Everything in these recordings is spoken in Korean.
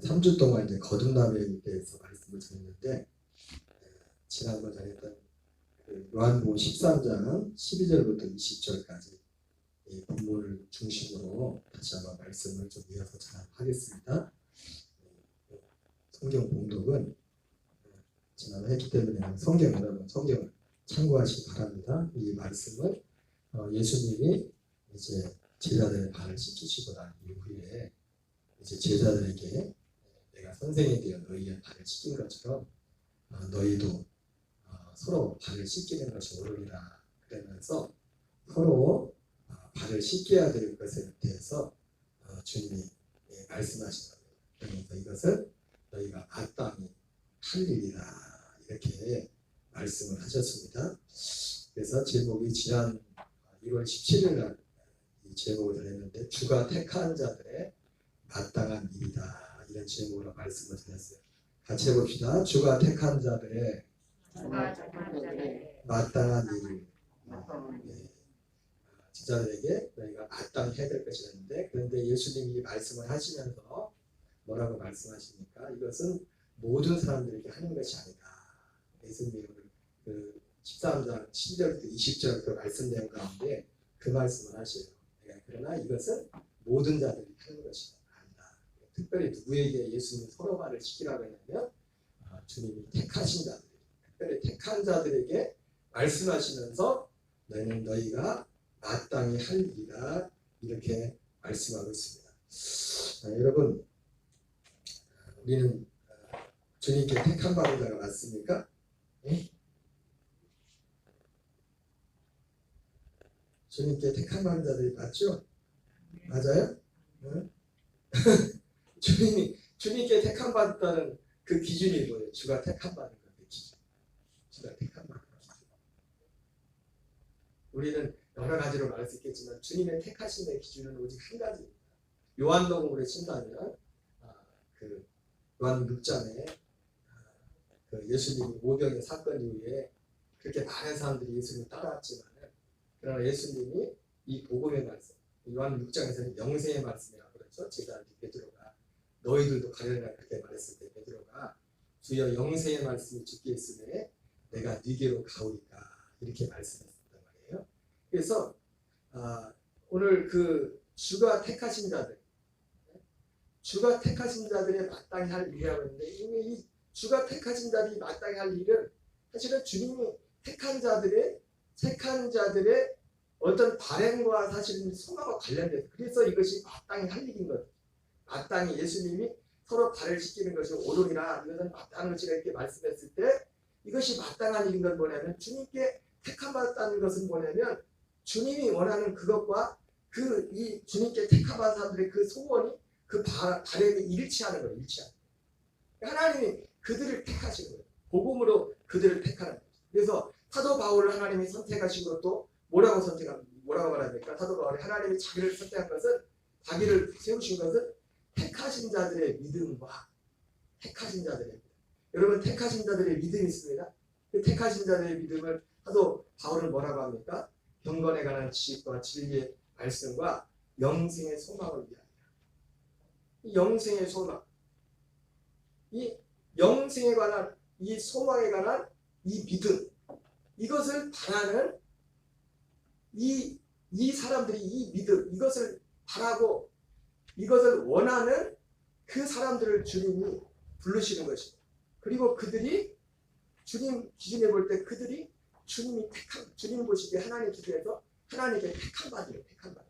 3주 동안 이제 거듭남에 대해서 말씀을 드렸는데, 지난번 전했던 그 요한복음 13장 12절부터 20절까지 이 본문을 중심으로 다시 한번 말씀을 좀 이어서 잘 하겠습니다. 성경 봉독은 지난번 했기 때문에 성경을 참고하시기 바랍니다. 이 말씀은 예수님이 이제 제자들의 발을 씻기시고 난 이후에 이제 제자들에게 내가 선생이 되어 너희의 발을 씻긴 것처럼 너희도 서로 발을 씻기는 것이 옳으리라 그러면서 서로 발을 씻겨야 될 것에 대해서 주님이 말씀하신 겁니다. 그러면서 이것을 너희가 마땅히 할 일이라 이렇게 말씀을 하셨습니다. 그래서 제목이 지난 1월 17일 날 이 제목을 드렸는데 주가 택한 자들의 마땅한 일이다 이런 제목으로 말씀을 드렸어요. 같이 해봅시다. 주가 택한 자들의 마땅한 일. 제자들에게 너희가 마땅히 해야 될 것이었는데, 그런데 예수님이 말씀을 하시면서 뭐라고 말씀하십니까? 이것은 모든 사람들에게 하는 것이 아니다. 예수님이 그 13장 10절부터 20절 그 말씀 내용 가운데 그 말씀을 하셔요. 그러나 이것은 모든 자들이 하는 것이 아니다. 특별히 누구에게 예수님이 서로 말을 시키라고 했냐면 주님이 택하신 자들, 특별히 택한 자들에게 말씀하시면서 너희는 너희가 마땅히 할 일이다 이렇게 말씀하고 있습니다. 여러분, 우리는 주님께 택한 받은 자가 맞습니까? 네? 주님께 택한 받은 자들이 맞죠? 맞아요? 네? 주님께 택한 받았다는 그 기준이 뭐예요? 주가 택한 받은 그 기준. 주가 택한 받은 기준. 우리는 여러 가지로 말할 수 있겠지만 주님의 택하심의 기준은 오직 한 가지입니다. 요한복음으로 친다면 그 요한 6장에 그 예수님이 오병의 사건 이후에 그렇게 많은 사람들이 예수님을 따라왔지만 그러나 예수님이 이 복음의 말씀, 요한 6장에서는 영생의 말씀이라고 그랬죠. 제자 베드로가 너희들도 가려라 그렇게 말했을 때 베드로가 주여 영생의 말씀이 주께 있으매 내가 네게로 가오리까 이렇게 말씀했단 말이에요. 그래서 오늘 그 주가 택하신 자들의 마땅히 할 일이라고 했는데 이미 이 주가 택하신 자들이 마땅히 할 일은 사실은 주님이 택한 자들의 어떤 발행과 사실은 소망과 관련돼서 그래서 이것이 마땅히 할 일인 것. 마땅히 예수님이 서로 발을 씻기는 것이 옳으리라 이것은 마땅한 것이라 이렇게 말씀했을 때 이것이 마땅한 일인 건 뭐냐면 주님께 택함받았다는 것은 뭐냐면 주님이 원하는 그것과 이 주님께 택함받은 사람들의 그 소원이 그 바램이 일치하는 거예요. 일치하는 거예요. 하나님이 그들을 택하시는 거예요. 복음으로 그들을 택하는 거예요. 그래서 사도 바울을 하나님이 선택하시고 또 뭐라고 말합니까? 사도 바울이 하나님이 자기를 선택한 것은 자기를 세우신 것은 택하신 자들의 믿음과 택하신 자들의 믿음. 여러분 택하신 자들의 믿음이 있습니다. 그 택하신 자들의 믿음을 사도 바울은 뭐라고 합니까? 경건에 관한 지식과 진리의 말씀과 영생의 소망을 위하여. 이 영생의 소망, 이 영생에 관한 이 소망에 관한 이 믿음, 이것을 바라는 이 사람들이 이 믿음, 이것을 바라고 이것을 원하는 그 사람들을 주님이 부르시는 것입니다. 그리고 그들이 주님 기준에 볼 때 그들이 주님 보시기에 하나님 기준에서 하나님께 택한 받이에요. 택한 받.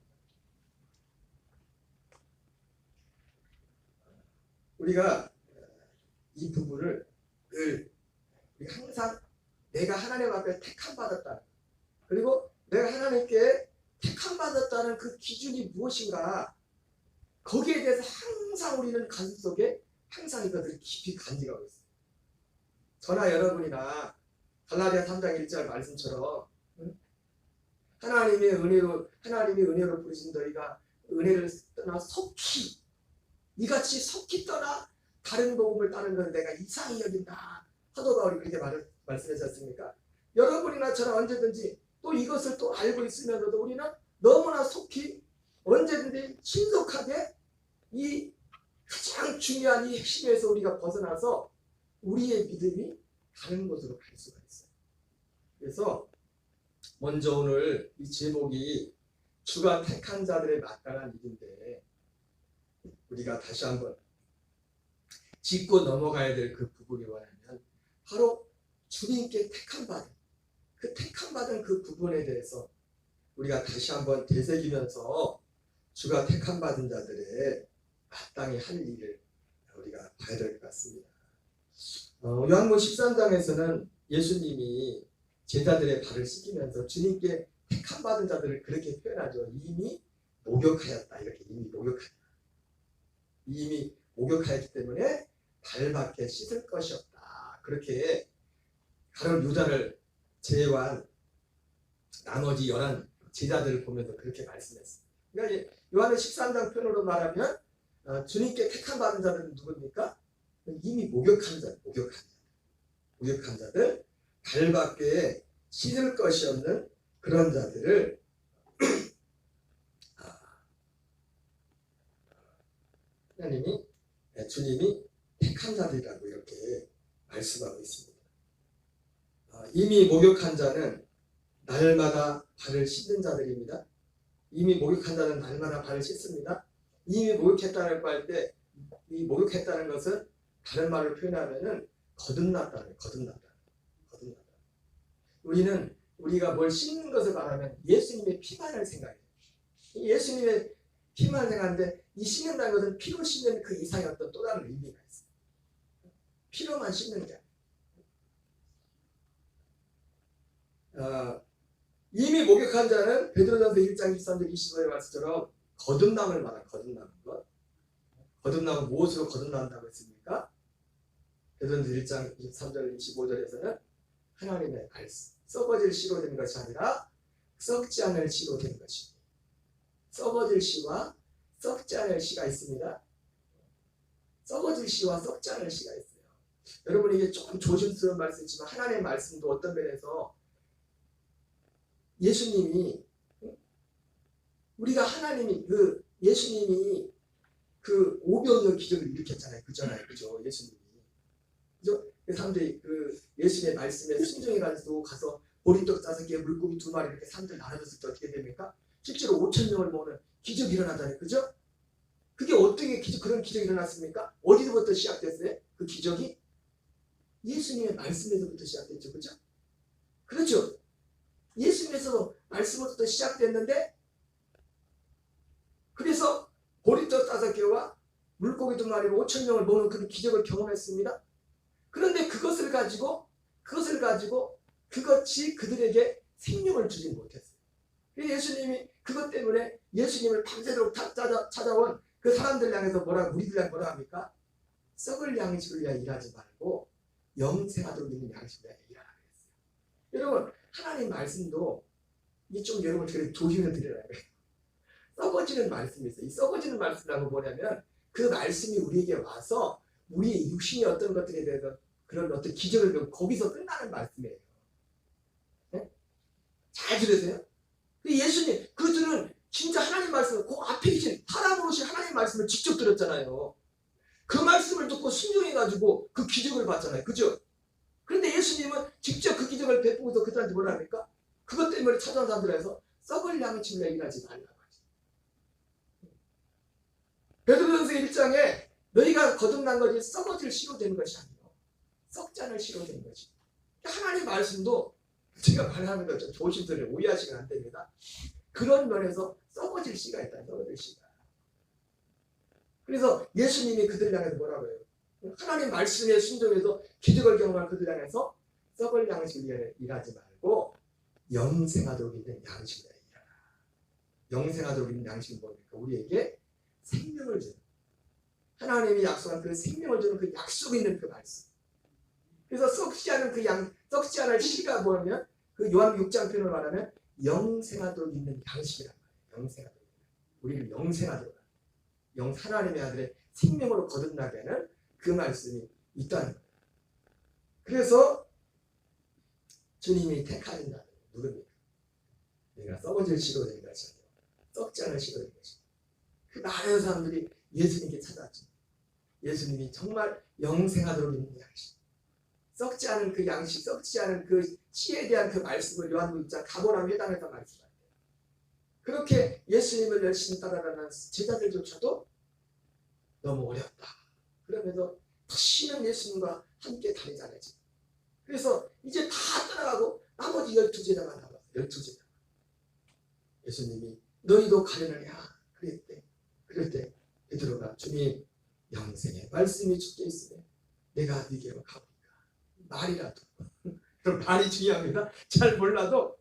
우리가 이 부분을 항상 내가 하나님 앞에 택함 받았다. 그리고 내가 하나님께 택함 받았다는 그 기준이 무엇인가? 거기에 대해서 항상 우리는 가슴속에 항상 이것을 깊이 간직하고 있어요. 저나 여러분이나 갈라디아 3장 1절 말씀처럼 하나님의 은혜로 부르신 너희가 은혜를 떠나 속히 이같이 속히 떠나 다른 복음을 따르는 것을 내가 이상히 여긴다. 사도 바울이 그렇게 말씀하지 않습니까? 여러분이나 저는 언제든지 또 이것을 또 알고 있으면서도 우리는 너무나 속히 언제든지 신속하게 이 가장 중요한 이 핵심에서 우리가 벗어나서 우리의 믿음이 다른 곳으로 갈 수가 있어요. 그래서 먼저 오늘 이 제목이 주가 택한 자들의 마땅한 일인데, 우리가 다시 한번 짚고 넘어가야 될 그 부분이 뭐냐면 바로 주님께 택함 받은 그 부분에 대해서 우리가 다시 한번 되새기면서 주가 택함 받은 자들의 마땅히 할 일을 우리가 봐야 될 것 같습니다. 요한복음 13장에서는 예수님이 제자들의 발을 씻기면서 주님께 택함 받은 자들을 그렇게 표현하죠. 이미 목욕하였다. 이렇게 이미 목욕하였기 때문에 발밖에 씻을 것이 없다. 그렇게 가룟 유다를 제외한 나머지 11 제자들을 보면서 그렇게 말씀했습니다. 그러니까 요한의 13장 표현으로 말하면 주님께 택함 받은 자들은 누굽니까? 이미 목욕한 자들, 발밖에 씻을 것이 없는 그런 자들을 주님이 택한 자들이라고 이렇게 말씀하고 있습니다. 이미 목욕한 자는 날마다 발을 씻는 자들입니다. 이미 목욕한 자는 날마다 발을 씻습니다. 이미 목욕했다고 할 때 이 목욕했다는 것은 다른 말로 표현하면은 거듭났다. 우리가 뭘 씻는 것을 말하면 예수님의 피만을 생각해요. 예수님의 피만 생각하는데 이 씻는다는 것은 피로 씻는 그 이상의 어떤 또 다른 의미가 있어요. 피로만 씻는 게 아니에요. 이미 목욕한 자는 베드로전서 1장 23절 25절의 말씀처럼 거듭남을 말한 거듭나는 것. 거듭남은 무엇으로 거듭난다고 했습니까? 베드로전서 1장 23절 25절에서는 하나님의 말씀, 썩어질 씨로 된 것이 아니라 썩지 않을 씨로 된 것입니다. 썩어질 씨와 썩지 않을 씨가 있습니다. 썩어질 씨와 썩지 않을 씨가 있어요. 여러분, 이게 조금 조심스러운 말씀이지만 하나님의 말씀도 어떤 면에서 예수님이 예수님이 그 오병이어 기적을 일으켰잖아요. 그죠? 예수님이. 그죠? 그 사람들이 그 예수님의 말씀에 순종해가지고 가서 보리떡 5개, 물고기 2마리 이렇게 사람들 나눠줬을 때 어떻게 됩니까? 실제로 5,000명을 모으는 기적이 일어나잖아요. 그죠? 그게 어떻게 그런 기적이 일어났습니까? 어디서부터 시작됐어요? 그 기적이 예수님의 말씀에서부터 시작됐죠. 그죠? 그렇죠? 예수님에서 말씀으로부터 시작됐는데, 그래서 보리떡 5개와 물고기 2마리로 5,000명을 모으는 그런 기적을 경험했습니다. 그런데 그것을 가지고 그것이 그들에게 생명을 주지 못했어요. 예수님이 그것 때문에 예수님을 밤새도록 찾아온 그 사람들 향해서 우리들 향해 뭐라 합니까? 썩을 양식을 위하여 일하지 말고 영생하도록 있는 양식을 위하여 일하라 그랬어요. 여러분, 하나님 말씀도 이 좀 여러분 조심을 드려야 돼요. 썩어지는 말씀이 있어요. 이 썩어지는 말씀이라고 뭐냐면 그 말씀이 우리에게 와서 우리의 육신의 어떤 것들에 대해서 그런 어떤 기적을 배우고 거기서 끝나는 말씀이에요. 네? 잘 들으세요? 예수님, 그들은 진짜 하나님 말씀을 그 앞에 계신 사람으로 오신 하나님 말씀을 직접 들었잖아요. 그 말씀을 듣고 순종해가지고 그 기적을 봤잖아요. 그죠? 그런데 예수님은 직접 그 기적을 베푸고서 그들한테 뭐라 합니까? 그것 때문에 찾아온 사람들에서 썩을 양식을 일하지 말라고 하죠. 베드로전서 1장에 너희가 거듭난 것이 썩어질 씨로 된 것이 아니고 썩지 않을 씨로 된 것이. 하나님 말씀도 제가 말하는 것 좀 조심스레 오해하시면 안 됩니다. 그런 면에서 썩어질 씨가 있다. 썩어질 씨가. 그래서 예수님이 그들 향해서 뭐라고 해요? 하나님 말씀에 순종해서 기적을 경험한 그들 향해서 썩을 양식을 일하지 말고 영생하도록 있는 양식을 일하라. 영생하도록 있는 양식은 뭡니까? 우리에게 생명을 주는, 하나님이 약속한 그 생명을 주는 그 약속 있는 그 말씀. 그래서 썩지 않을 씨가 뭐냐면 그 요한복음 6장 표현을 말하면 영생하도록 있는 양식이란 말이에요. 영생하도록. 우리를 영생하도록. 하나님의 아들의 생명으로 거듭나게 하는 그 말씀이 있다는 거예요. 그래서 주님이 택하는 자는 누굽니까? 내가 썩어질 씨로 된 것이 아니라 썩지 않을 씨로 된 것입니다. 그 많은 사람들이 예수님께 찾아왔죠. 예수님이 정말 영생하도록 있는 양식, 썩지 않은 그 양식, 썩지 않은 그 씨에 대한 그 말씀을 요한복음 6장 가보람 회당에서 말씀합니다. 그렇게 예수님을 열심히 따라가는 제자들조차도 너무 어렵다. 그러면서 다시는 예수님과 함께 다니잖아요. 그래서 이제 다 떠나가고 나머지 12제자가 남았어요. 12제자. 예수님이 너희도 가려느냐? 그럴 때 베드로가 주님 영생의 말씀이 주께 있으면 내가 네게로 가보니까 말이라도 그럼 말이 중요합니다. 잘 몰라도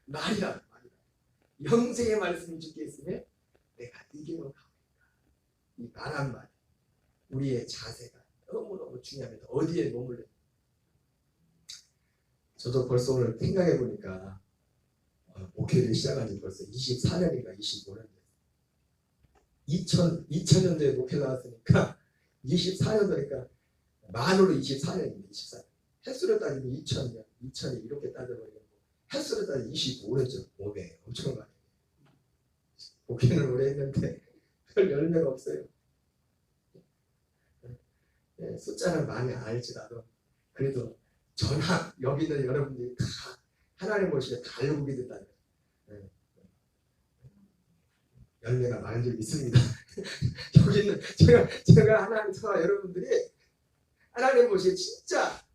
말이라도 영생의 말씀이 주께 있으면 내가 네게로 가보니까 이 말 한마디 우리의 자세가 너무너무 중요합니다. 어디에 머물러 저도 벌써 오늘 생각해 보니까 목회를 시작한 지 벌써 24년인가 25년 됐어요. 2000년도에 목회 나왔으니까 24년도니까 만으로 24년입니다. 24년. 횟수로 따지면 2000년, 2000이 이렇게 따져버리면 횟수로 따지면 25년죠. 500. 엄청 많아요. 목회는 오래 했는데 별 열매가 없어요. 네, 숫자는 많이 알지라도 그래도 저나 여기 있는 여러분들이 다 하나님 모시게 다 알고 된다는 열매가 많은 줄 믿습니다. 여기 있는 제가 하나님 저와 여러분들이 하나님 모시게 진짜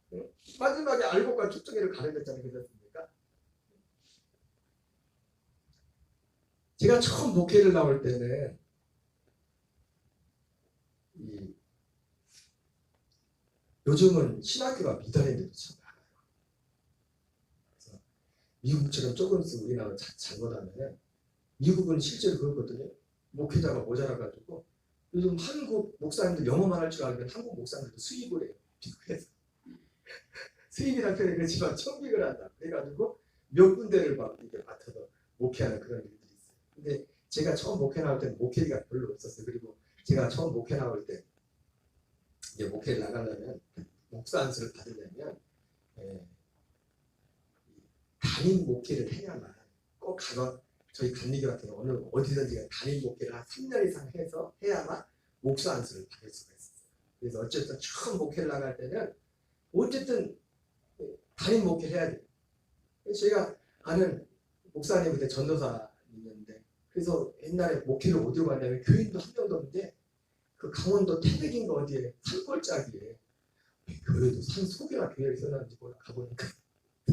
마지막에 알곡과 쭉정이를 가르쳤잖아요. 그렇습니까? 제가 처음 목회를 나올 때는 요즘은 신학교가 미달인데도 참 많아요. 그래서 미국처럼 조금씩 우리나라 잘못하면 미국은 실제로 그렇거든요. 목회자가 모자라가지고 요즘 한국 목사님들 영어만 할 줄 알면 한국 목사님들도 수입을 해요. 미국에서. 수입이라는 표현이 그렇지만 청직을 한다. 그래가지고 몇 군데를 막 이렇게 맡아서 목회하는 그런 일들이 있어요. 근데 제가 처음 목회 나올 때는 목회가 별로 없었어요. 그리고 제가 처음 목회 나올 때 이제 목회를 나가려면 목사 안수를 받으려면 담임 목회를 해야만 꼭 가서 저희 감리교 같은 경우는 어디든지 담임 목회를 한 3년 이상 해서 해야만 목사 안수를 받을 수가 있었어요. 그래서 어쨌든 처음 목회를 나갈 때는 어쨌든 담임 목회를 해야 돼요. 저희가 아는 목사님 그때 전도사 있는데 그래서 옛날에 목회를 어디로 갔냐면 교인도 한 명도 없는데 그 강원도 태백인가 어디에 산골짜기에 교회도 산 속에나 교회를 세워놨는지 몰라 가보니까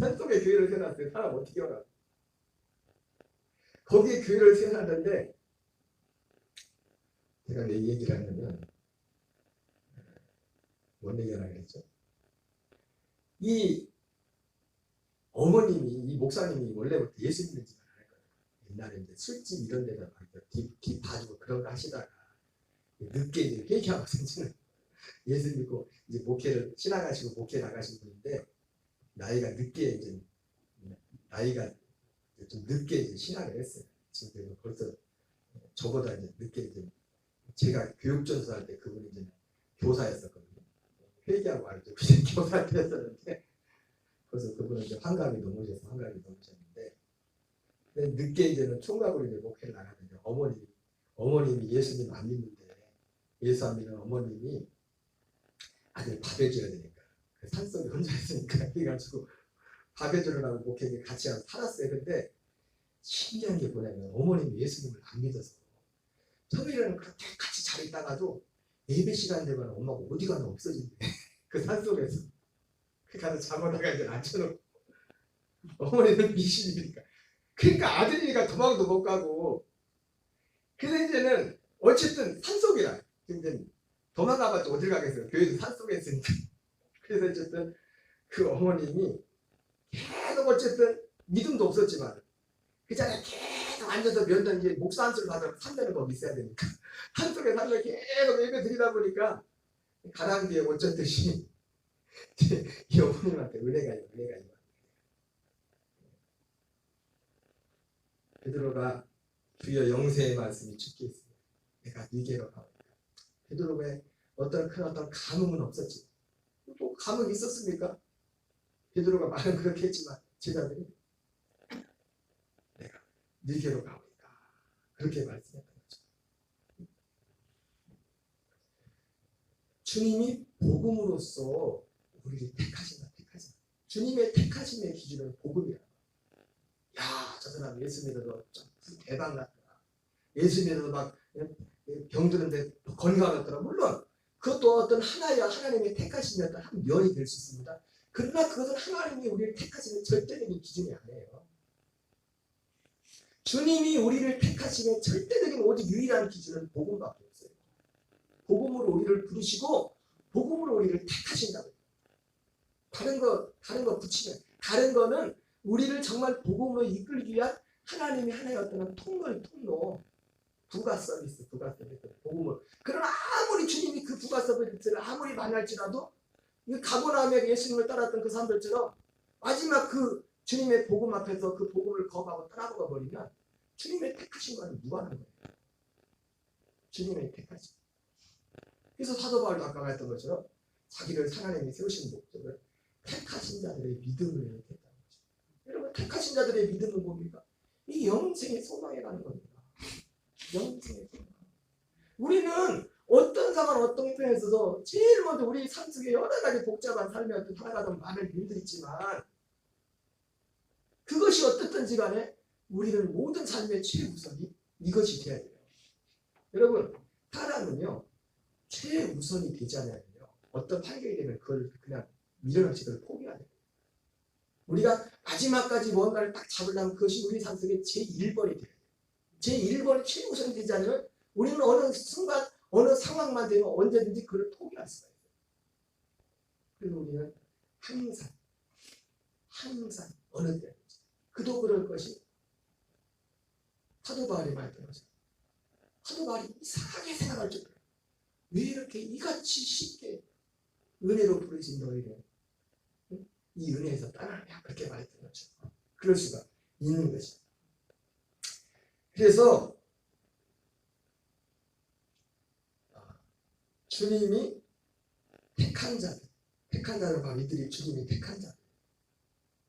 산 속에 교회를 세워놨어요. 사람 어떻게 알아? 거기에 교회를 세워놨는데 제가 내 얘기를 하냐면 뭔 얘기를 하겠죠? 이 어머님이 이 목사님이 원래부터 예수 믿는 집안 안 했거든요. 옛날에 이제 술집 이런 데다 뒷 봐주고 그런 거 하시다가 늦게 이제 회개하고 생기는 예수 믿고 이제 목회를 신앙하시고 목회 나가신 분인데 나이가 좀 늦게 이제 신앙을 했어요. 지금 벌써 저보다 이제 늦게 이제 제가 교육전수할 때 그분이 이제 교사였었거든요. 회개하고 알죠. 이제 교사 때였었는데 그래서 그분은 이제 환갑이 넘으셨는데 늦게 이제는 총각으로 이제 목회를 나갔는데 어머님이 예수님 안 믿는데 예수 안 믿는 어머님이 아들 밥 해줘야 되니까 그 산속에 혼자 있으니까 해가지고 밥 해주려고 목회에 같이 살았어요. 근데 신기한 게 뭐냐면 어머님이 예수님을 안 믿어서 평일에는 그렇게 같이 잘 있다가도 예배 시간 되면 엄마가 어디 가나 없어진대. 그 산속에서 그 가서 자고다가 이제 앉혀놓고 어머니는 미신이니까 그러니까 아들이니까 도망도 못 가고 그래서 이제는 어쨌든 산속이라 이제 도망가봤자 어딜 가겠어요. 교회도 산속에 있으니까. 그래서 어쨌든 그 어머님이 계속 어쨌든 믿음도 없었지만 그 자리에 계속 앉아서 몇 년 이제 목사 안수를 받으면 3년을 거기 있어야 되니까 산속에 살면 계속 예배 드리다 보니까 가랑비에 못 젖듯이 이 어머님한테 은혜가 있는 베드로가 주여 영세의 말씀이 주께 있습니다. 내가 네게로 가오리까. 베드로의 어떤 감흥은 없었지. 또 감흥이 있었습니까? 베드로가 말은 그렇게 했지만 제자들이 내가 네게로 가오리까 그렇게 말씀했던 거죠. 주님이 복음으로써 우리를 택하신다. 주님의 택하심의 기준은 복음이야. 야, 저 사람 예수 믿어도 좀 대박 났더라. 예수 믿어도 막 병드는데 건강하더라. 물론 그것도 어떤 하나님의 택하심이었던 한 면이 될 수 있습니다. 그러나 그것은 하나님이 우리를 택하시는 절대적인 기준이 아니에요. 주님이 우리를 택하시는 절대적인 오직 유일한 기준은 복음밖에 없어요. 복음으로 우리를 부르시고 복음으로 우리를 택하신다고. 다른 거 붙이면 다른 거는 우리를 정말 복음으로 이끌기 위한 하나님이 하나의 어떤 통로 부가 서비스 복음을. 그러나 아무리 주님이 그 부가 서비스를 아무리 많이 할지라도 가버나움에 예수님을 따랐던 그 사람들처럼 마지막 그 주님의 복음 앞에서 그 복음을 거부하고 따라가 버리면 주님의 택하신 건 무관한 거예요. 주님의 택하신. 그래서 사도 바울도 아까 말했던 것처럼 자기를 하나님이 세우신 목적을 택하신 자들의 믿음을 택했다는 거죠. 여러분, 택하신 자들의 믿음은 뭡니까? 이 영생의 소망에 가는 겁니다. 영생의 소망. 우리는 어떤 상황, 어떤 형편에서도 제일 먼저 우리 삶 속에 여러 가지 복잡한 삶의 어떤 살아가던 많은 일들이 있지만 그것이 어떻든지 간에 우리는 모든 삶의 최우선이 이것이 돼야 돼요. 여러분, 사람은요 최우선이 되지 않으면요 어떤 환경이 되면 그걸 그냥 밀어넣기를 포기하는 거예요. 우리가 마지막까지 뭔가를 딱 잡으려면 그것이 우리 삶 속에 제1번이 돼요. 제1번이 최우선이 되지 않으면 우리는 어느 순간 어느 상황만 되면 언제든지 그걸 포기할 수가 있어요. 그래서 우리는 항상 어느 때 그도 그럴 것이 사도 바울이 말했던 거죠. 사도 바울이 이상하게 생각할 줄 알아요. 왜 이렇게 이같이 쉽게 은혜로 부르신 너희를 이 은혜에서 떠나냐 그렇게 말했던 거죠. 그럴 수가 있는 것이죠. 그래서 주님이 택한 자들 바로 이들이 주님이 택한 자들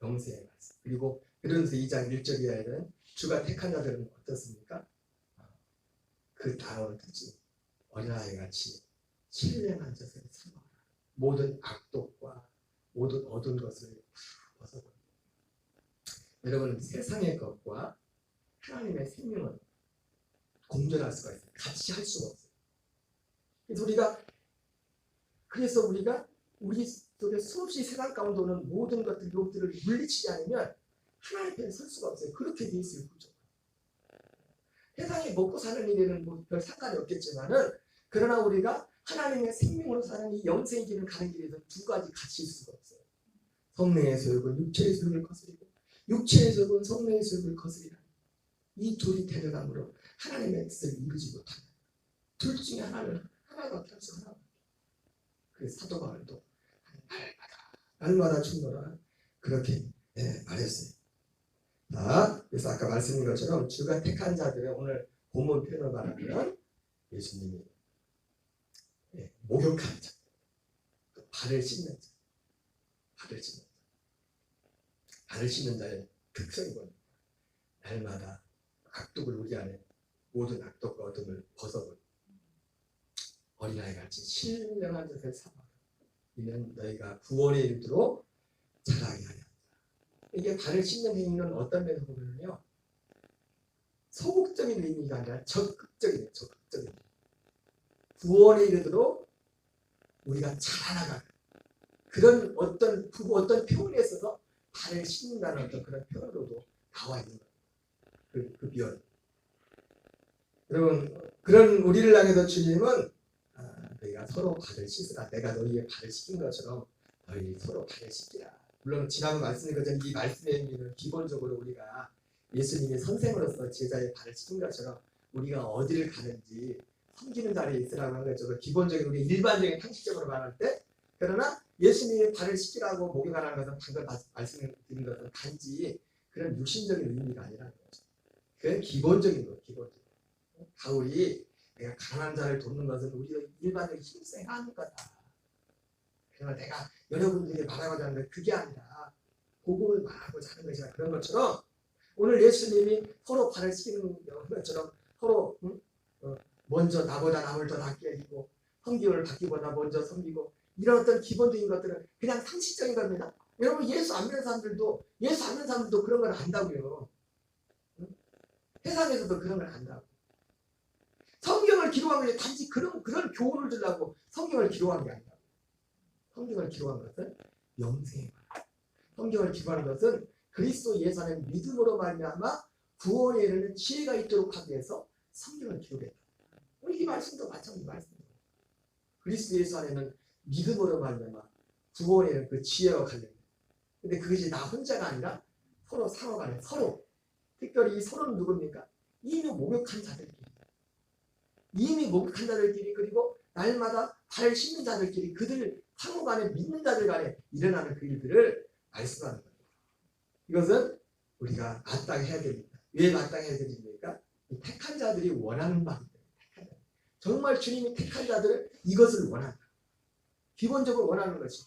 영세의 말씀. 그리고 그런서 2장 1절 이하에는 주가 택한 자들은 어떻습니까? 그 단어를 듣지 어린아이같이 신령한 자세를 삼아라. 모든 악독과 모든 어두운 것을 벗어버려. 여러분, 세상의 것과 하나님의 생명은 공존할 수가 있어요. 같이 할 수가 없어요. 그래서 우리가 우리 속에 수없이 세상 가운데 오는 모든 것들, 욕들을 물리치지 않으면 하나님 편에 설 수가 없어요. 그렇게 돼 있어요. 그죠? 세상에 먹고 사는 일에는 뭐 별 상관이 없겠지만은 그러나 우리가 하나님의 생명으로 사는 이 영생의 길을 가는 길에서 두 가지 같이 있을 수가 없어요. 성령의 소욕은 육체의 소욕을 거스리고 육체의 소욕은 성령의 소욕을 거스리라. 이 둘이 데려감으로 하나님의 뜻을 이루지 못한다. 둘 중에 하나가 없어서 하나. 그래서 사도 바울도 날마다 죽노라 그렇게 말했어요. 자, 그래서 아까 말씀드린 것처럼 주가 택한 자들의 오늘 본문 표현을 말하면 예수님이 목욕한 자, 발을 씻는 자, 발을 씻는 자의 특성이 뭡니까? 날마다 악독을 우리 안에 모든 악독과 어둠을 벗어버리고 어린아이같이 신령한 자세를 삼아라. 이는 너희가 구원에 이르도록 자라게 하냐. 이게 발을 씻는 행위는 어떤 면에서 보면요 소극적인 의미가 아니라 적극적인 구원에 이르도록 우리가 자라나가는 그런 어떤 표현에 있어서 발을 씻는다는 어떤 그런 표현으로도 나와 있는 거예요. 그 비유. 여러분, 그런 우리를 향해서 주님은 너희가 서로 발을 씻으라. 내가 너희의 발을 씻긴 것처럼 너희 서로 발을 씻기라. 물론 지난번 말씀드린 것처럼 이 말씀의 의미는 기본적으로 우리가 예수님의 선생으로서 제자의 발을 씻긴 것처럼 우리가 어디를 가는지 섬기는 자리에 있으라고 하는 거죠. 기본적인 우리 일반적인 상식적으로 말할 때 그러나 예수님의 발을 씻기라고 목욕하라는 것은 방금 말씀드린 것은 단지 그런 육신적인 의미가 아니라는 거죠. 그건 기본적인 거예요. 기본적인. 바울이 내가 가난한 자를 돕는 것은 우리가 일반적인 힘생하는 거다. 그러나 내가 여러분들에게 말하고자 하는 건 그게 아니라 복음을 말하고자 하는 것이다. 그런 것처럼 오늘 예수님이 서로 발을 씻기는 것처럼 서로 먼저 나보다 남을 더 낫게 해주고 섬김을 받기보다 먼저 섬기고 이런 어떤 기본적인 것들은 그냥 상식적인 겁니다. 여러분 예수 안 믿는 사람들도 그런 걸 안다고요. 세상에서도 그런 걸 안다고. 성경을 기록한 게 단지 그런 교훈을 주려고 성경을 기록한 게 아니라 성경을 기록한 것은 영생의 말. 성경을 기록하는 것은 그리스도 예수 안에 믿음으로 말미암아 구원에 이르는 지혜가 있도록 하기 위해서 성경을 기록했다. 이 말씀도 마찬가지 말씀입니다. 그리스도 예수 안에는 믿음으로 말미암아 구원에 이르는 그 지혜와 관련된. 근데 그것이 나 혼자가 아니라 서로 상호간에 서로. 특별히 이 서로는 누굽니까? 이미 목욕한 자들끼리. 그리고 날마다 발 씻는 자들끼리 그들 상호간에 믿는 자들 간에 일어나는 그 일들을 말씀하는 겁니다. 이것은 우리가 마땅해야 됩니다. 왜 마땅해야 됩니까? 택한 자들이 원하는 바입니다. 정말 주님이 택한 자들은 이것을 원한다. 기본적으로 원하는 것이.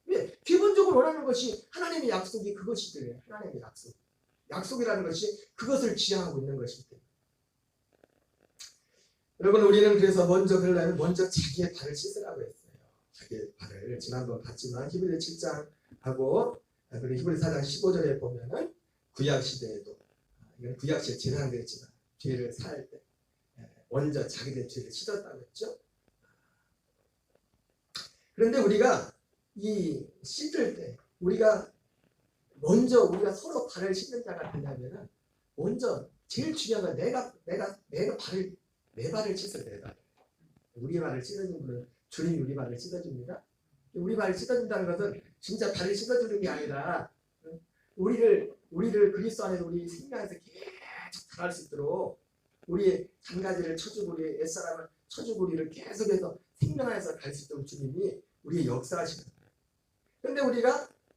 왜? 기본적으로 원하는 것이 하나님의 약속이 그것이더래요. 하나님의 약속. 약속이라는 것이 그것을 지향하고 있는 것입니다. 여러분 우리는 그래서 먼저 자기의 발을 씻으라고 했어요. 자기의 발을 지난번 봤지만 히브리 7장하고 그리고 히브리 4장 15절에 보면은 구약시대에도 이건 구약시대 제사장들이지만 죄를 사할 때 먼저 자기의 죄를 씻었다고 했죠. 그런데 우리가 이 씻을 때 우리가 서로 발을 씻는 자가 되려면은 먼저 제일 중요한 건 내가 내 발을 씻어야 돼. 우리 발을 씻어주는 분은 주님이 우리 발을 씻어줍니다. 우리 발을 씻어준다는 것은 진짜 발을 씻어주는 게 아니라 우리를 그리스도 안에서 우리 생명에서 계속 자랄 수 있도록 우리의 장가지를 쳐주고 우리의 옛사람을 쳐주고 우리를 계속해서 생명 안에서 갈 수 있도록 주님이 우리의 역사하시는 거예요. 그런데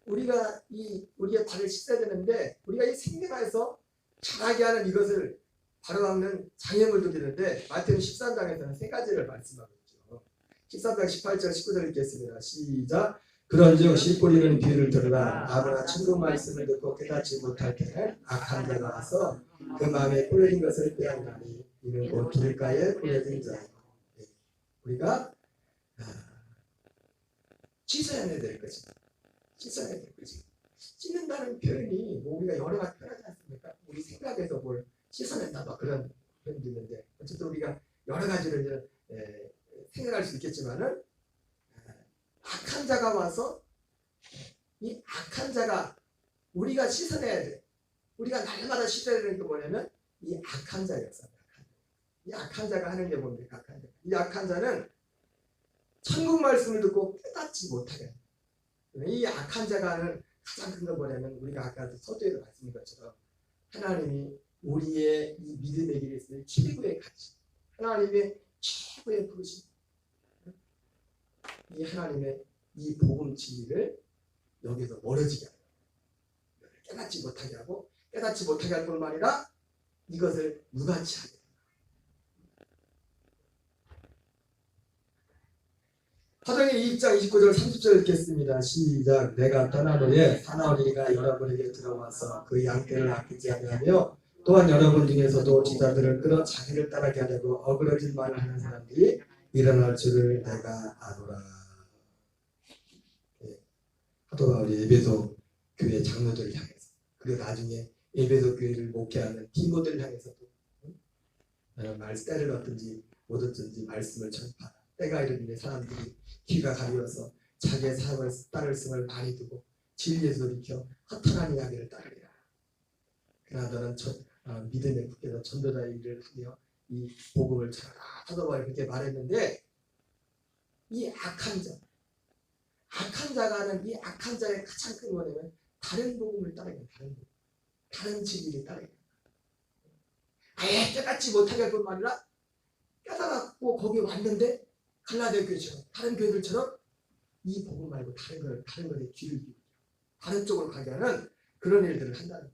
우리의 발을 씻어야 되는데 우리가 이 생명 안에서 자라게 하는 이것을 바로 막는 장애물 드리는데 마태복음 13장에서는 세 가지를 말씀하고 있죠. 13장 18절 19절 읽겠습니다. 시작. 그런즉 씨 뿌리는 비유를 들으라. 아무나 천국 말씀을 듣고 깨닫지 못할 때는 악한 자가 와서 그 마음에 뿌려진 것을 빼앗나니 이는 곧 길가에 뿌려진 자요. 우리가 씻어야 될 것이다. 씻어야 될 것이다. 씻는다는 표현이 우리가 여러 가지 표현하지 않습니까? 우리 생각에서 뭘 씻어낸다 막 그런 표현도 있는데 어쨌든 우리가 여러 가지를 생각할 수 있겠지만은 악한 자가 와서 이 악한 자가 우리가 씻어내야 돼. 우리가 날마다 씻어야 되는 게 뭐냐면 이 악한 자 역사입니다. 이 악한 자가 하는 게 뭡니까? 악한 자. 이 악한 자는 천국 말씀을 듣고 깨닫지 못하게 합니다. 이 악한 자가 하는 가장 큰 건 뭐냐면 우리가 아까 서두에서 말씀드린 것처럼 하나님이 우리의 이 믿음의 길에 있을 최고의 가치, 하나님의 최고의 부르심, 이 하나님의 이 복음 진리를 여기서 멀어지게 하고 깨닫지 못하게 하고 깨닫지 못하게 할 뿐만 아니라 이것을 무가치하게 합니다. 사도행전 2장 29절 30절 읽겠습니다. 시작. 내가 떠난 후에 사나우리가 여러분에게 들어와서 그 양떼를 아끼지 아니하며 또한 여러분 중에서도 제자들을 끌어 자기를 따르게 하려고 어그러진 말을 하는 사람들이 일어날 줄을 내가 아노라. 사도 바울이 에베소 교회 장로들을 향해서 그리고 나중에 에베소 교회를 목회하는 디모들을 향해서도 때를 얻든지 못 얻든지 말씀을 전파하라. 때가 이르니 사람들이 귀가 가리워서 자기의 사역을 따를 성을 많이 두고 진리에서 돌이켜 허탄한 이야기를 따르리라. 그러나 너는 믿음의 굳게서 전도자의 일을 하며 이 복음을 전하라. 사도 바울이 그렇게 말했는데 이 악한 자가 하는 이 악한 자의 가장 큰 원인은 다른 복음을 따르는 다른 진리를 따르는 아예 깨닫지 못하게 할 뿐만 아니라 깨달았고 거기 왔는데 갈라디아 교회처럼 다른 교회들처럼 이 복음 말고 다른 것에 귀를 기울여 다른 쪽으로 가게 하는 그런 일들을 한다는 거예요.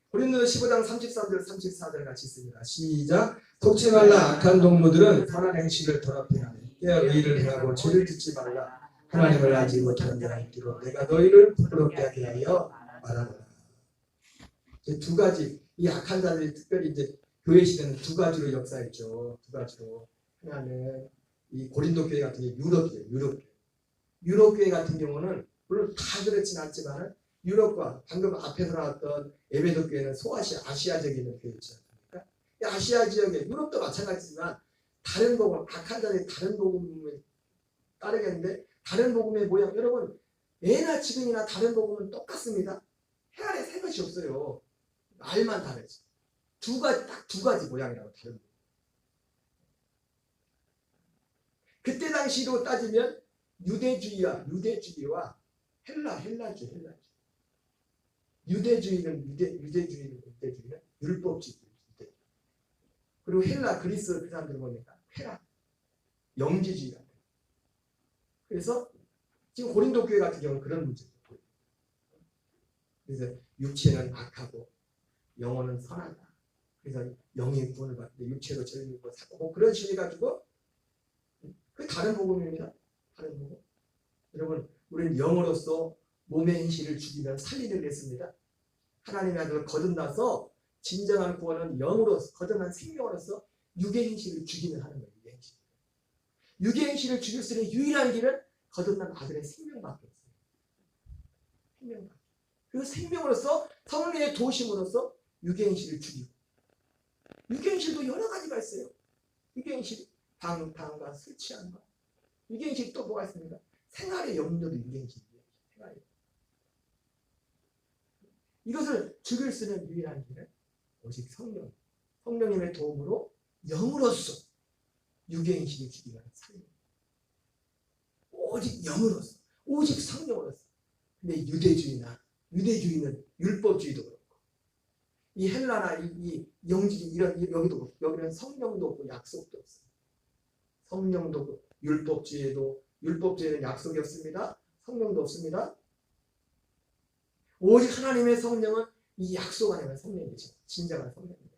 고린도서 15장 33절 34절 같이 있습니다. 시작. 속지 말라. 악한 동무들은 선한 행실을 더럽히나니 깨어 의를 행하고 죄를 짓지 말라. 하나님을 알지 못하는 자가 있기로 내가 너희를 부끄럽게 하게 하여 말하노라. 두 가지 이 악한 자들이 특별히 이제 교회 시대는 두 가지로 역사했죠. 두 가지로 하나는 이 고린도 교회 같은 게 유럽 교회 같은 경우는 물론 다 그렇진 않지만 유럽과 방금 앞에서 나왔던 에베소 교회는 아시아적인 교회였지 않습니까? 아시아 지역에 유럽도 마찬가지지만 다른 복음, 악한 자들이 다른 복음을 따르겠는데 다른 복음의 모양 여러분 예나 지금이나 다른 복음은 똑같습니다. 해 아래 새 것이 없어요. 말만 다르지. 딱 두 가지 모양이라고 다른 복음. 그때 당시로 따지면 유대주의와 헬라주의. 유대주의는 율법주의. 그리고 그리스 그 사람들 보니까 쾌락, 영지주의가. 그래서 지금 고린도 교회 같은 경우는 그런 문제예요. 그래서 육체는 악하고 영혼은 선하다. 그래서 영의 구원을 받는데 육체로 죄를 짓고 사고 그런 식으로 해가지고 그 다른 복음입니다. 다른 복음. 여러분 우리는 영으로서 몸의 행실을 죽이면 살리는 했습니다. 하나님의 아들을 거듭나서 진정한 구원은 영으로서 거듭난 생명으로서 육의 행실을 죽이면 하는 거예요. 육의 행실을 죽일 수 있는 유일한 길은 거듭난 아들의 생명밖에 없어요. 생명밖에. 그 생명으로서 성령의 도심으로서 육의 행실을 죽이고 육의 행실도 여러 가지가 있어요. 육의 행실 방탕과 술 취함과 육의 행실 또 뭐가 있습니까? 생활의 염려도 육의 행실이에요. 이것을 죽일 수 있는 유일한 길은 오직 성령님의 도움으로 영으로서 육의 행실을 죽이는 삶. 오직 영으로서, 오직 성령으로서. 근데 유대주의는 율법주의도 그렇고, 이 헬라나 이 영주주의 여기는 성령도 없고 약속도 없어요. 성령도 없고 율법주의에는 약속이 없습니다. 성령도 없습니다. 오직 하나님의 성령은 이 약속 안에만 성령이죠. 진정한 성령입니다.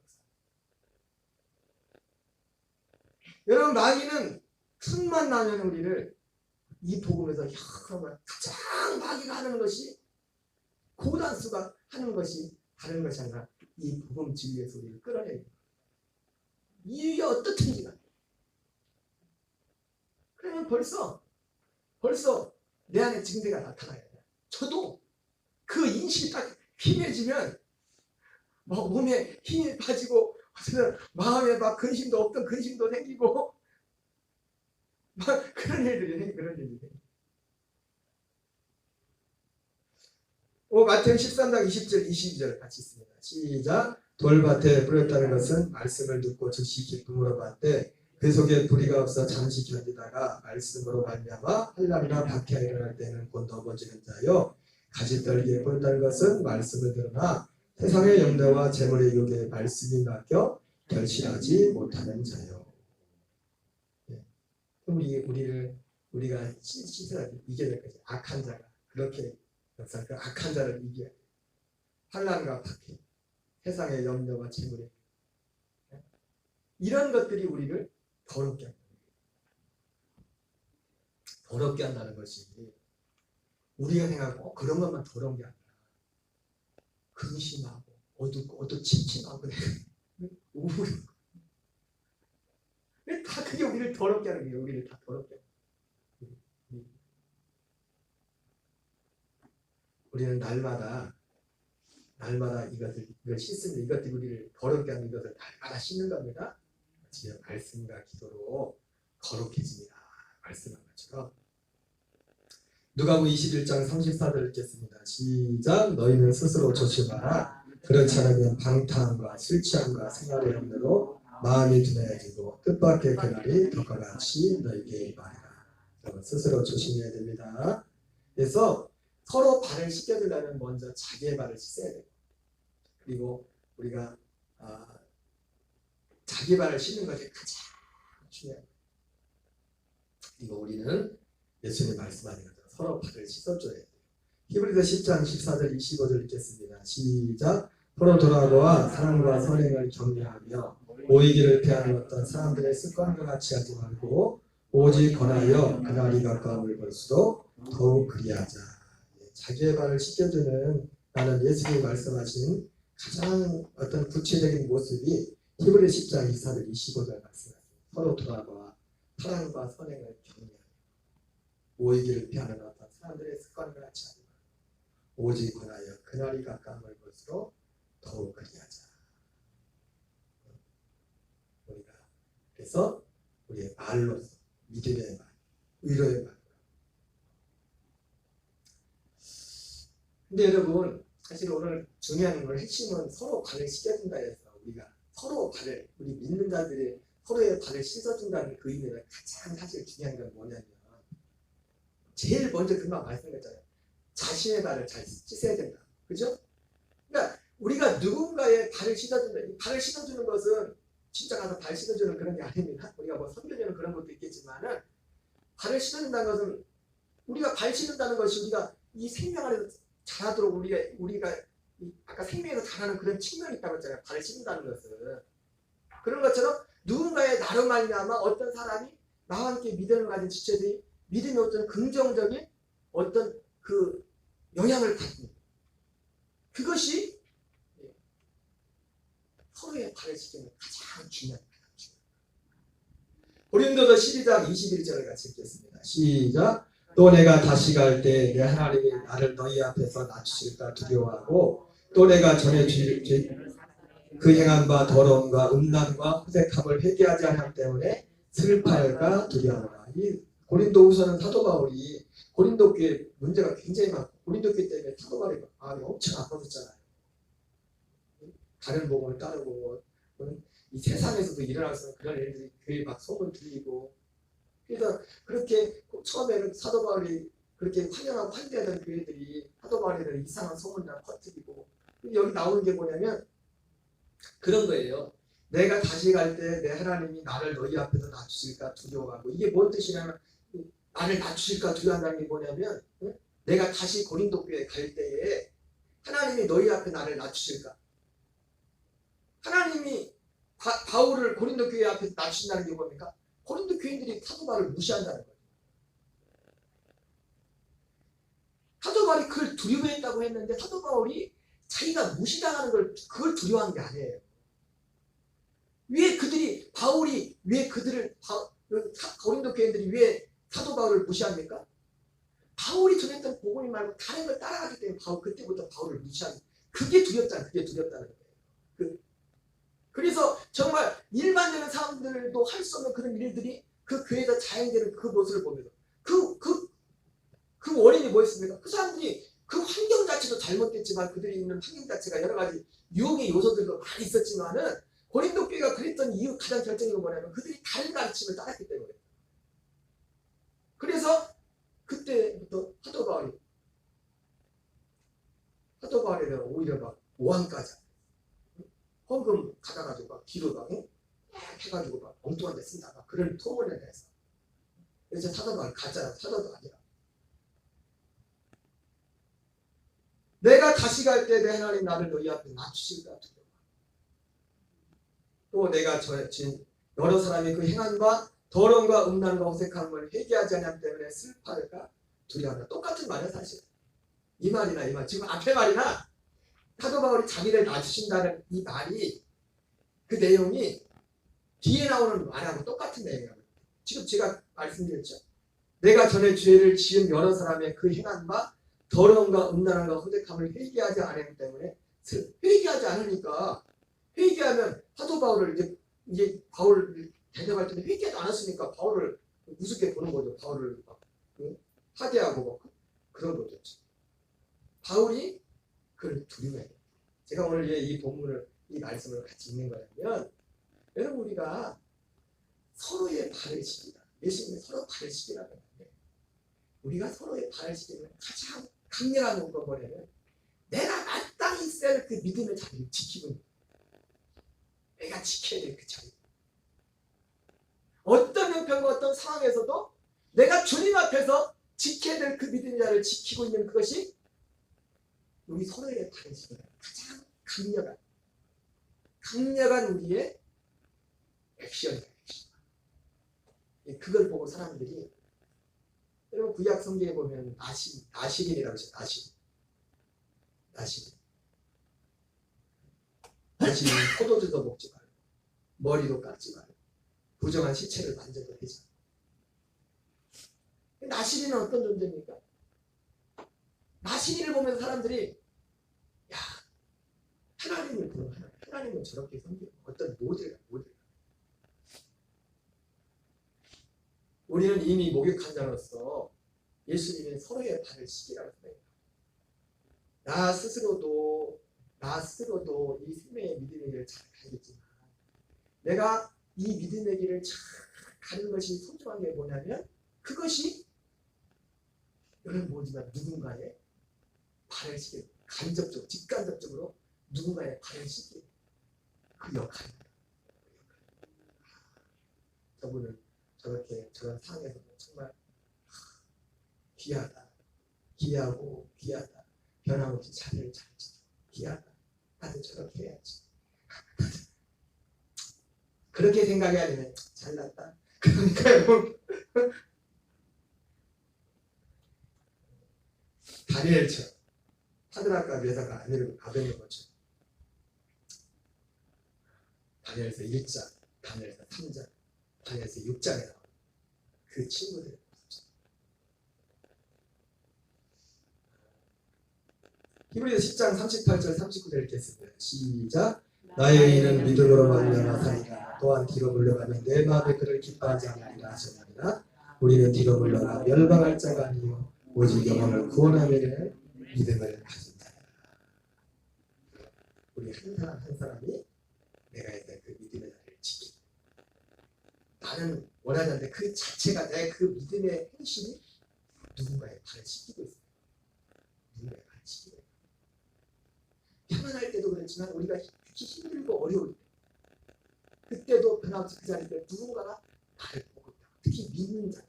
여러분 마귀는 틈만 나면 우리를 이 복음에서 가장 마귀가 하는 것이 고단수가 하는 것이 다른 것이 아니라 이 복음 진리에서 우리를 끌어내는 거예요. 이게 어떻든지가. 그러면 벌써 내 안에 증세가 나타나야 돼요. 저도 그 인식이 딱 힘해지면 몸에 힘이 빠지고 마음에 막 근심도 없던 근심도 생기고 막 그런 일들이 마태복음 13장 20절 22절 같이 있습니다. 시작. 돌밭에 뿌렸다는 것은 말씀을 듣고 즉시 기쁨으로 받되 그 속에 뿌리가 없어 잠시 견디다가 말씀으로 말미암아 한량이나 박해가 일어날 때는 곧 넘어지는 자요. 가지떨기에 뿌렸다는 것은 말씀을 들으나 세상의 염려와 재물의 유혹에 말씀이 막혀 결실하지 못하는 자요. 우리가 시세하게 이겨야 될 거지. 악한 자가 그렇게 역사 그 악한 자를 이겨야 돼. 환난과 박해, 세상의 염려와 재물의 이런 것들이 우리를 더럽게 한다. 더럽게 한다는 것이 우리가 생각하고 그런 것만 더러운 게 아니라 근심하고 어둡고 침침하고 우울하고 다 그게 우리를 더럽게 하는 거예요. 우리를 다 더럽게 하는 거예요. 우리는 날마다 이걸 씻습니다. 이것들이 우리를 더럽게 하는 것을 날마다 씻는 겁니다. 지금 말씀과 기도로 거룩해집니다. 말씀한 것처럼 누가복음 21장 34절 읽겠습니다. 시작. 너희는 스스로 조심하라. 그렇지 않으면 방탕과 술 취함과 생활의 염려로 마음이 둔해지고 뜻밖의 그날이 덕과 같이 너희에게 임하리라. 스스로 조심해야 됩니다. 그래서 서로 발을 씻겨주려면 먼저 자기의 발을 씻어야 돼요. 그리고 우리가 자기 발을 씻는 것이 가장 중요해요. 그리고 우리는 예수님 말씀하는 것처럼 서로 발을 씻어줘야 돼요. 히브리서 10장 14절 25절 읽겠습니다. 시작. 서로 돌아보아 사랑과 선행을 격려하며 오이기를 피하는 어떤 사람들의 습관과 같이 하지 말고 오직 권하여 그날이 가까움을 볼수록 더욱 그리하자. 자기의 발을 씻겨주는 나는 예수님이 말씀하신 가장 어떤 구체적인 모습이 히브리 10장 24절 25절 말씀입니다. 서로 돌아보아 사랑과 선행을 격려하며 오이기를 피하는 어떤 사람들의 습관을 갖지 않고 오직 권하여 그날이 가까움을 볼수록 더욱 그리하자. 우리가 그래서 우리의 말로서 믿음의 말, 위로의 말. 근데 여러분 사실 오늘 중요한 건 핵심은 서로 발을 씻겨준다 해서 우리가 서로 발을 우리 믿는 자들이 서로의 발을 씻어준다는 그 의미가 가장 사실 중요한 건 뭐냐면 제일 먼저 금방 말씀드렸잖아요. 자신의 발을 잘 씻어야 된다. 그죠? 그러니까 우리가 누군가의 발을 씻어준다. 이 발을 씻어주는 것은 진짜 가서 발 씻어주는 그런 게 아닙니다. 우리가 뭐 선교주는 그런 것도 있겠지만은 발을 씻어준다는 것은 우리가 발 씻는다는 것이 우리가 이 생명 안에서 자라도록 우리가 아까 생명에서 자라는 그런 측면이 있다고 했잖아요. 발을 씻는다는 것은 그런 것처럼 누군가의 나로 말미암아 어떤 사람이 나와 함께 믿음을 가진 지체들이 믿음의 어떤 긍정적인 어떤 그 영향을 받는 그것이 서로의 발을 씻기는 가장 중요한 거예요. 고린도서 12장 21절을 같이 읽겠습니다. 시작. 또 내가 다시 갈 때 내 하나님이 나를 너희 앞에서 낮추실까 두려워하고 또 내가 전에 그 행한 바 더러움과 음란과 호색함을 회개하지 않았기 때문에 슬퍼할까 두려워하노라. 이 고린도후서는 사도 바울이 고린도 교회 문제가 굉장히 많고 고린도 교회 때문에 사도 바울이 마음이 엄청 아파졌잖아요. 다른 복음을 따르고 이 세상에서도 일어날 수 있는 그런 일들이 교회 막 소문 들리고 그래서 그렇게 처음에는 사도 바울이 그렇게 환영하고 환대하던 교회들이 사도 바울에 대한 이상한 소문이나 퍼뜨리고 여기 나오는 게 뭐냐면 그런 거예요. 내가 다시 갈 때 내 하나님이 나를 너희 앞에서 낮추실까 두려워하고 이게 뭔 뜻이냐면 나를 낮추실까 두려워한다는 게 뭐냐면 내가 다시 고린도 교회에 갈 때에 하나님이 너희 앞에 나를 낮추실까 하나님이 바울을 고린도 교회 앞에서 낮춘다는 게 뭡니까? 고린도 교인들이 사도 바울을 무시한다는 거예요. 사도 바울이 그걸 두려워했다고 했는데 사도 바울이 자기가 무시당하는 걸 그걸 두려워하는 게 아니에요. 왜 그들을 고린도 교인들이 왜 사도 바울을 무시합니까? 바울이 전했던 복음이 말고 다른 걸 따라가기 때문에 그때부터 바울을 무시하는 그게 두렵다는 거예요. 그래서 정말 일반적인 사람들도 할 수 없는 그런 일들이 그 교회에서 자행되는 그 모습을 보면서 그 원인이 뭐였습니까? 그 사람들이 그 환경 자체도 잘못됐지만 그들이 있는 환경 자체가 여러 가지 유혹의 요소들도 많이 있었지만은 고린도 교회가 그랬던 이유 가장 결정적인 건 뭐냐면 그들이 다른 가르침을 따랐기 때문에 그래서 그때부터 사도 바울에 대한 오히려 막 오한까지 헌금 받아가지고 막 기도 막 해가지고 막 엉뚱한 데 쓴다 막 그런 소문을 내서 그래서 사도 바울 가짜야 사도도 아니라 내가 다시 갈 때 내 하나님 나를 너희 앞에 낮추실까 두려워. 또 내가 지금 여러 사람이 그 행함과 더러움과 음란과 호색함을 회개하지 않았기 때문에 슬퍼할까 두려워한다. 똑같은 말이야 사실. 이 말이나 이 말 지금 앞에 말이나 사도 바울이 자기를 낮추신다는 이 말이 그 내용이 뒤에 나오는 말하고 똑같은 내용이에요. 지금 제가 말씀드렸죠. 내가 전에 죄를 지은 여러 사람의 그 행한 바 더러움과 음란함과 호색함을 회개하지 않았기 때문에 회개하지 않으니까 회개하면 사도 바울을 이제 바울을 대접할 때는 회개하지 않았으니까 바울을 우습게 보는 거죠. 바울을 막 하대하고 막 그런 거죠. 바울이 그걸 두려워해요. 제가 오늘 이 본문을 이 말씀을 같이 읽는 거냐면 여러분 우리가 서로의 발을 씻기다. 예수님이 서로 발을 씻기라고 하는데 우리가 서로의 발을 씻기는 가장 강렬한 건 뭐냐면 내가 마땅히 있어야 할 그 믿음의 자리를 지키고 있는 내가 지켜야 될 그 자리. 어떤 형편과 어떤 상황에서도 내가 주님 앞에서 지켜야 될 그 믿음의 자리를 지키고 있는 그것이 우리 서로의 발을 씻기는 가장 강력한 우리의 액션이에요. 그걸 보고 사람들이 여러분 구약 성경에 보면 나실인이라고 있어요. 나실인 포도주도 먹지 말고 머리도 깎지 말고 부정한 시체를 만져도 되지 않고 나시린은 어떤 존재입니까? 나시린을 보면서 사람들이 야, 하나님을 보는 하나님은 저렇게 섬기는 어떤 모델. 우리는 이미 목욕한 자로서 예수님이 서로의 발을 씻기라고 생각합니다. 나 스스로도 이 생명의 믿음의 길을 잘 가겠지만 내가 이 믿음의 길을 잘 가는 것이 소중한 게 뭐냐면 그것이 여러분 모르지만 누군가의 발을 씻기는 간접적으로 직간접적으로 누군가의 발을 씻기는 그 역할입니다. 저분은 저렇게 저런 상황에서 정말 귀하다. 변함없이 자리를 잘 지켜. 귀하다. 나도 저렇게 해야지. 그렇게 생각해야 되면 잘났다. 그러니까요. 다니엘처럼 사드락과 메사가 아베노고처럼 다니엘서 1장, 다니엘서 3장, 다니엘서 6장에 나오는 그 친구들. 히브리서 10장 38절 39절 읽겠습니다. 시작. 나의 의인은 믿음으로 말미암아 사리라. 또한 뒤로 물러가면 내 마음에 그를 기뻐하지 않으리라 하셨느니라. 우리는 뒤로 물러가 멸망할 자가 아니요 오직 영혼을 구원하려는 믿음을 가진 자라. 우리 한 사람 한 사람이 내가 했던 그 믿음의 자리를 지키고 나는 원하지 않는데 그 자체가 내 그 믿음의 행실이 누군가의 발을 씻기고 있어요. 누군가의 발을 씻기고 있어요. 편안할 때도 그렇지만 우리가 특히 힘들고 어려울 때 그때도 변함없이 그 자리에 누군가가 나를 보고 있다. 특히 믿는 자.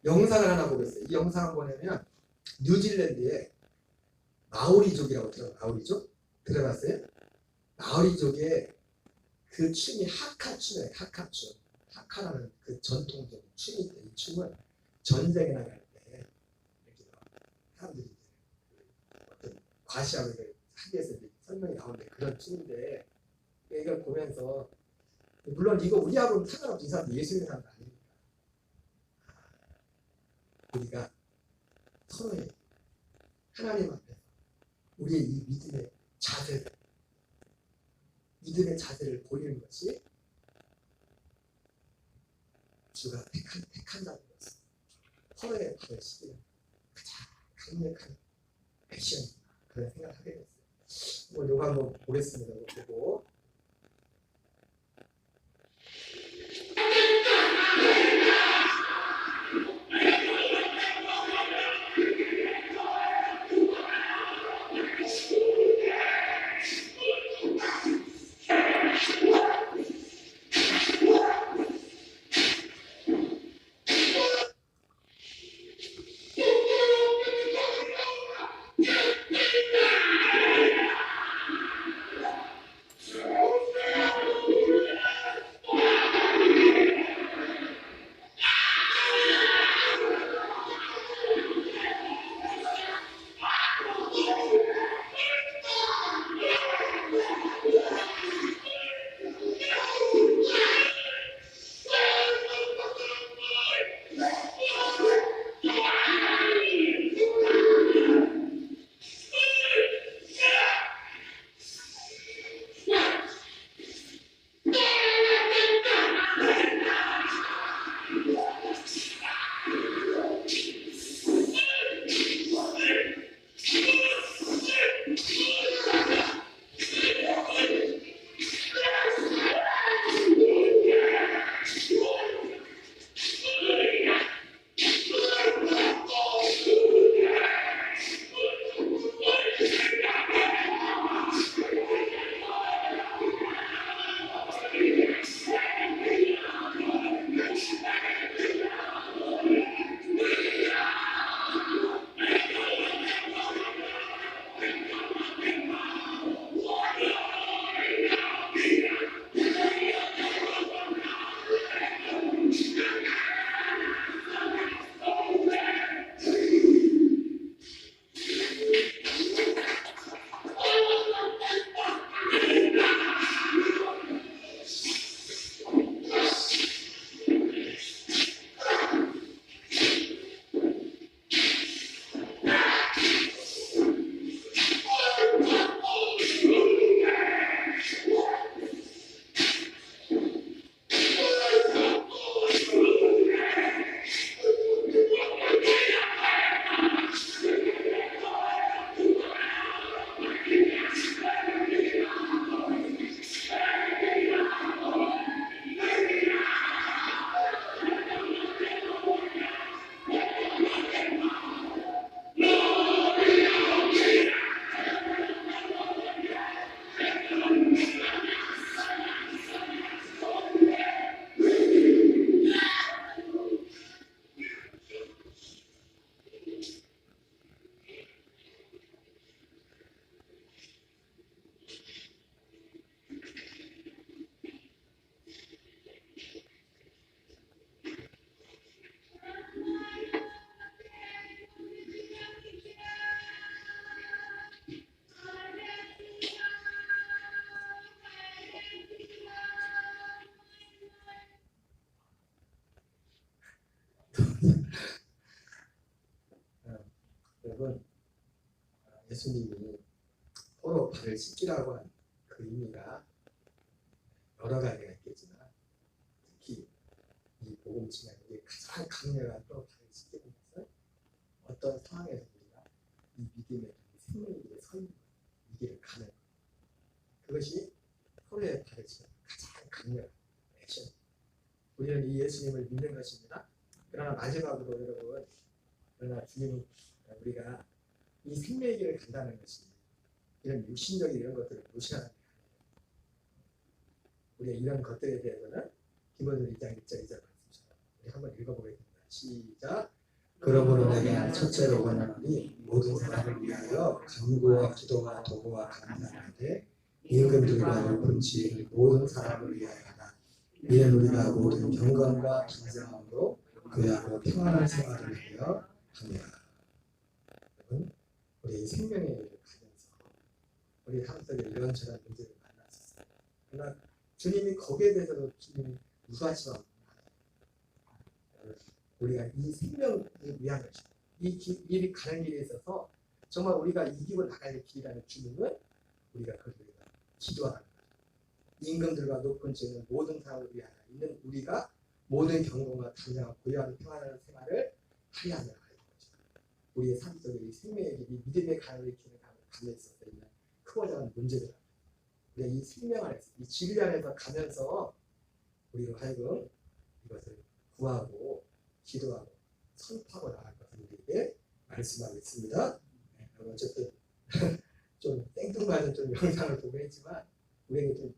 영상을 하나 보겠어요. 이 영상을 보내면 뉴질랜드에 마오리족이라고 마오리족? 들어봤어요? 마오리족의 그 춤이 하카춤이에요. 하카춤. 하카라는 그 전통적인 춤인데 이 춤은 전쟁에 나갈 때 이렇게 사람들이 어떤 과시하고 학교에서 설명이 나오는데 그런 춤인데 이걸 보면서 물론 이거 우리하고는 상관없이 이 사람들 예수 믿는 사람들 아닙니다. 우리가 서로의 하나님 앞에서 우리의 이 믿음의 자세를 보이는 것이 주가 택한다는 것을 서로의 발을 씻기는 가장 강력한 액션이다. 그런 생각을 하게 됐어요. 이거 한번 보겠습니다. 이거 보고 예수님이 서로 발을 씻기라고 한 그 의미가 여러 가지가 있겠지만 특히 이 복음 증언에 가장 강렬한 또 발을 씻기는 것은 어떤 상황에서 우리가 이 믿음의 생명의 길에 서 있는 것, 이 길을 가는 것, 그것이 서로의 발을 씻는 가장 강렬한 액션. 우리는 이 예수님을 믿는 것입니다. 그러나 마지막으로 여러분, 그러나 주님은 우리가 이 생명의 길을 간다는 것이 이런 육신적인 이런 것들을 무시하는 게 아니에요. 우리가 이런 것들에 대해서는 디모데 1장 1절 2절 말씀처럼 우리 한번 읽어보겠습니다. 시작. 그러므로 내가 첫째로 원하노니 모든 사람을 위하여 간구와 기도와 도구와 감사하되 임금들과 높은 지혜를 모든 사람을 위하여 하라. 이는 우리가 모든 경건과 긴장함으로 그야로 평안한 생활을 하려 함이라. 우리 생명의 길을 가면서 우리 삶 속에 이런저런 문제를 만났었어요. 그러나 주님이 거기에 대해서도 주님이 무수하지 않아요. 우리가 이 생명을 위한 것이다. 이 길이 가는 길에 있어서 정말 우리가 이기고 나갈 길이라는 주님은 우리가 그걸 기도하는 거예요. 임금들과 높은 지혜는 모든 사람을 위하여 있는 우리가 모든 경건과 단장과 고요한 평안한 생활을 하려 하는 거죠. 우리의 삶 속에 이 생명의 길, 이 믿음의 가는 길을 가면서 있는 크고 작은 문제들, 우리가 이 생명 안에서, 이 진리 안에서 가면서 우리로 하여금 이것을 구하고 기도하고 선포하고 나갈 것을 우리에게 말씀하고 있습니다. 어쨌든 좀 땡뚱맞은 좀 영상을 보고 했지만 우리에게 좀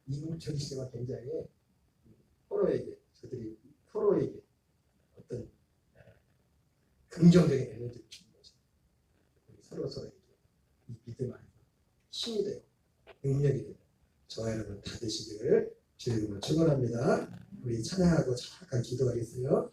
이국적인 시대가 굉장히 저들이 서로에게 어떤 긍정적인 에너지를 주는 거죠. 서로에게 이 믿음 안에서 힘이 되고 능력이 되고 저와 여러분 다 되시기를 주님으로 축원합니다. 우리 찬양하고 잠깐 기도하겠어요.